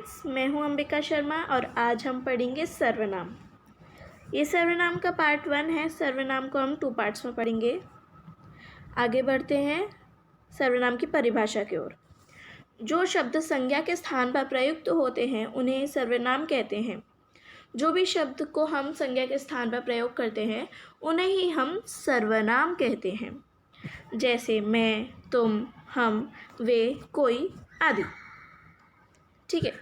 Friends, मैं हूं अंबिका शर्मा और आज हम पढ़ेंगे सर्वनाम। ये सर्वनाम का पार्ट 1 है। सर्वनाम को हम 2 पार्ट्स में पढ़ेंगे। आगे बढ़ते हैं सर्वनाम की परिभाषा की ओर। जो शब्द संज्ञा के स्थान पर प्रयुक्त होते हैं उन्हें सर्वनाम कहते हैं। जो भी शब्द को हम संज्ञा के स्थान पर प्रयोग करते हैं उन्हें ही हम सर्वनाम कहते हैं, जैसे मैं, तुम, हम, वे, कोई आदि। ठीक है,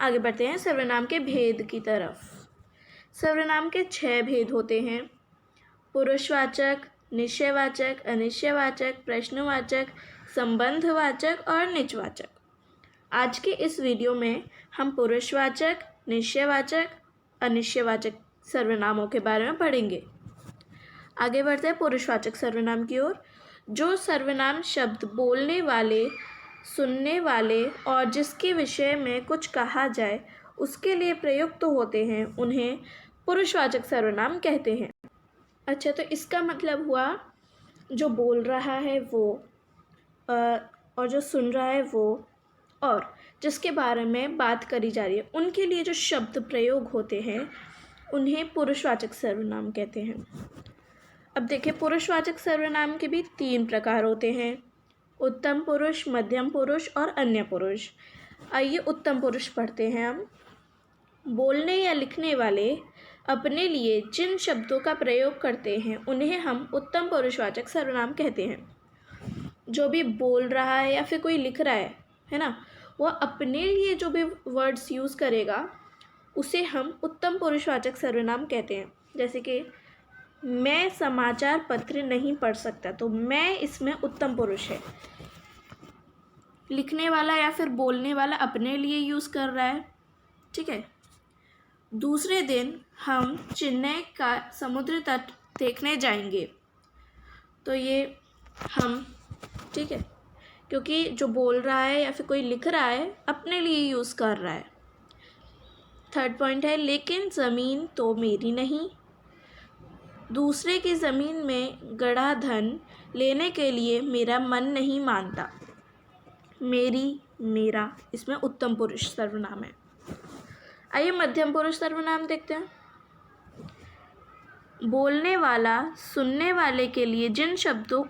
आगे बढ़ते हैं सर्वनाम के भेद की तरफ। सर्वनाम के 6 भेद होते हैं: पुरुषवाचक, निश्चयवाचक, अनिश्चयवाचक, प्रश्नवाचक, संबंधवाचक और निजवाचक। आज के इस वीडियो में हम पुरुषवाचक, निश्चयवाचक, अनिश्चयवाचक सर्वनामों के बारे में पढ़ेंगे। आगे बढ़ते हैं पुरुषवाचक सर्वनाम की ओर। जो सर्वनाम शब्द बोलने वाले, सुनने वाले और जिसके विषय में कुछ कहा जाए उसके लिए प्रयुक्त होते हैं उन्हें पुरुषवाचक सर्वनाम कहते हैं। अच्छा, तो इसका मतलब हुआ जो बोल रहा है वो और जो सुन रहा है वो और जिसके बारे में बात करी जा रही है उनके लिए जो शब्द प्रयोग होते हैं उन्हें पुरुषवाचक सर्वनाम कहते हैं। अब देखिए, पुरुषवाचक सर्वनाम के भी 3 प्रकार होते हैं: उत्तम पुरुष, मध्यम पुरुष और अन्य पुरुष। आइए उत्तम पुरुष पढ़ते हैं हम। बोलने या लिखने वाले अपने लिए जिन शब्दों का प्रयोग करते हैं उन्हें हम उत्तम पुरुषवाचक सर्वनाम कहते हैं। जो भी बोल रहा है या फिर कोई लिख रहा है ना, वह अपने लिए जो भी वर्ड्स यूज़ करेगा उसे हम उत्तम पुरुषवाचक सर्वनाम कहते हैं। जैसे कि मैं समाचार पत्र नहीं पढ़ सकता, तो मैं इसमें उत्तम पुरुष है। लिखने वाला या फिर बोलने वाला अपने लिए यूज़ कर रहा है। ठीक है। दूसरे दिन हम चेन्नई का समुद्र तट देखने जाएंगे, तो ये हम, ठीक है, क्योंकि जो बोल रहा है या फिर कोई लिख रहा है अपने लिए यूज़ कर रहा है। थर्ड पॉइंट है लेकिन ज़मीन तो मेरी नहीं। दूसरे की ज़मीन में गड़ा धन लेने के लिए मेरा मन नहीं मानता। मेरी, मेरा, इसमें उत्तम पुरुष सर्वनाम है। आइए मध्यम पुरुष सर्वनाम देखते हैं। बोलने वाला सुनने वाले के लिए जिन शब्दों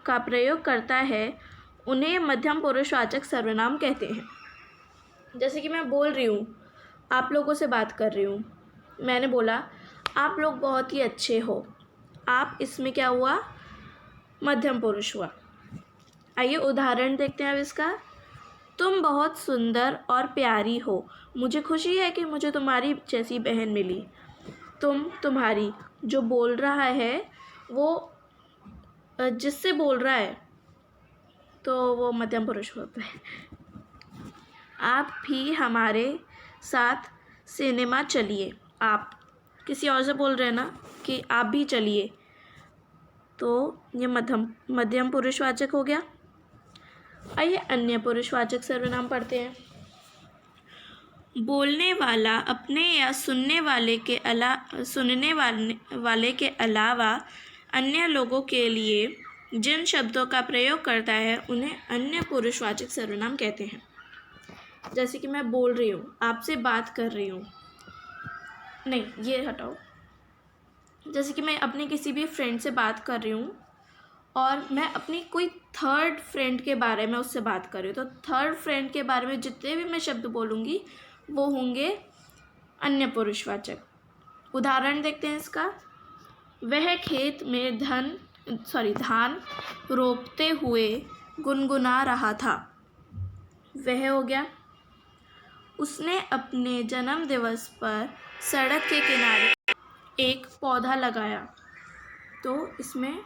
का प्रयोग करता है उन्हें मध्यम पुरुषवाचक सर्वनाम कहते हैं। जैसे कि मैं बोल रही हूँ, आप लोगों से बात कर रही हूँ, मैंने बोला आप लोग बहुत ही अच्छे हो। आप, इसमें क्या हुआ? मध्यम पुरुष हुआ। आइए उदाहरण देखते हैं अब इसका। तुम बहुत सुंदर और प्यारी हो। मुझे खुशी है कि मुझे तुम्हारी जैसी बहन मिली। तुम, तुम्हारी, जो बोल रहा है वो जिससे बोल रहा है तो वो मध्यम पुरुष होता है। आप भी हमारे साथ सिनेमा चलिए। आप किसी और से बोल रहे हैं ना कि आप भी चलिए, तो ये मध्यम पुरुषवाचक हो गया। आइए अन्य पुरुषवाचक सर्वनाम पढ़ते हैं। बोलने वाला अपने या सुनने वाले के अलावा अन्य लोगों के लिए जिन शब्दों का प्रयोग करता है उन्हें अन्य पुरुषवाचक सर्वनाम कहते हैं। जैसे कि मैं बोल रही हूँ, आपसे बात कर रही हूँ, नहीं ये हटाओ। जैसे कि मैं अपने किसी भी फ्रेंड से बात कर रही हूँ और मैं अपनी कोई थर्ड फ्रेंड के बारे में उससे बात कर रही हूँ, तो थर्ड फ्रेंड के बारे में जितने भी मैं शब्द बोलूँगी वो होंगे अन्य पुरुषवाचक। उदाहरण देखते हैं इसका। वह खेत में धान रोपते हुए गुनगुना रहा था। वह हो गया। उसने अपने जन्मदिवस पर सड़क के किनारे एक पौधा लगाया, तो इसमें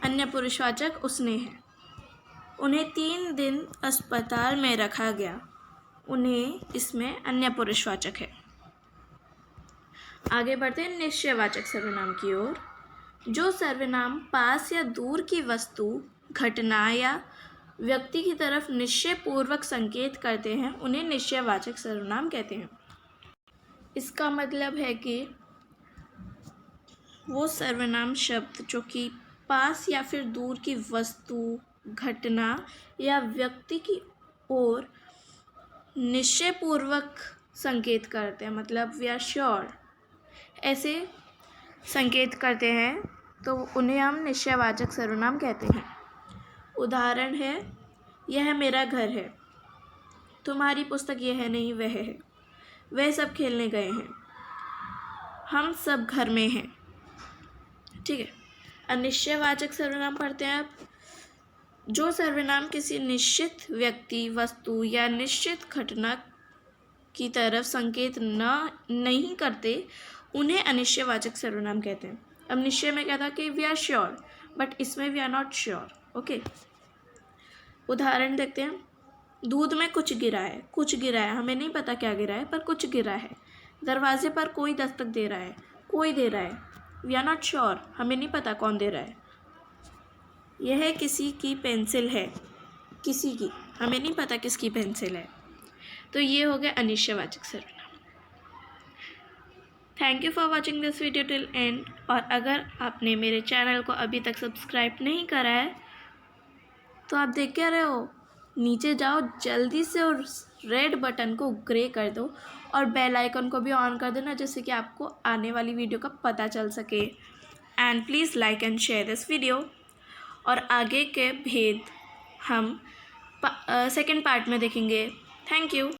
अन्य पुरुषवाचक उसने है। उन्हें 3 दिन अस्पताल में रखा गया, उन्हें, इसमें अन्य पुरुषवाचक है। आगे बढ़ते हैं निश्चयवाचक सर्वनाम की ओर। जो सर्वनाम पास या दूर की वस्तु, घटना या व्यक्ति की तरफ निश्चय पूर्वक संकेत करते हैं उन्हें निश्चयवाचक सर्वनाम कहते हैं। इसका मतलब है कि वो सर्वनाम शब्द जो कि पास या फिर दूर की वस्तु, घटना या व्यक्ति की ओर निश्चयपूर्वक संकेत करते हैं, मतलब वी आर श्योर, ऐसे संकेत करते हैं तो उन्हें हम निश्चयवाचक सर्वनाम कहते हैं। उदाहरण है, यह मेरा घर है, तुम्हारी पुस्तक यह है नहीं वह है, वह सब खेलने गए हैं, हम सब घर में हैं। ठीक है। अनिश्चयवाचक सर्वनाम पढ़ते हैं आप। जो सर्वनाम किसी निश्चित व्यक्ति, वस्तु या निश्चित घटना की तरफ संकेत नहीं करते उन्हें अनिश्चयवाचक सर्वनाम कहते हैं। अब निश्चय में क्या था कि वी आर श्योर, बट इसमें we are not sure. Okay, उदाहरण देखते हैं। दूध में कुछ गिरा है, कुछ गिरा है, हमें नहीं पता क्या गिरा है पर कुछ गिरा है। दरवाजे पर कोई दस्तक दे रहा है, कोई दे रहा है, वी आर नॉट श्योर, हमें नहीं पता कौन दे रहा है। यह किसी की पेंसिल है, किसी की, हमें नहीं पता किसकी पेंसिल है। तो ये हो गया अनिश्चयवाचक सर्वनाम। Thank you for watching this video till and. और अगर आपने मेरे चैनल को अभी तक सब्सक्राइब नहीं करा है तो आप देख क्या रहे हो, नीचे जाओ जल्दी से और रेड बटन को ग्रे कर दो और बेल आइकन को भी ऑन कर देना, जिससे कि आपको आने वाली वीडियो का पता चल सके। And please like and share this video. और आगे के भेद हम सेकंड पार्ट में देखेंगे। Thank you.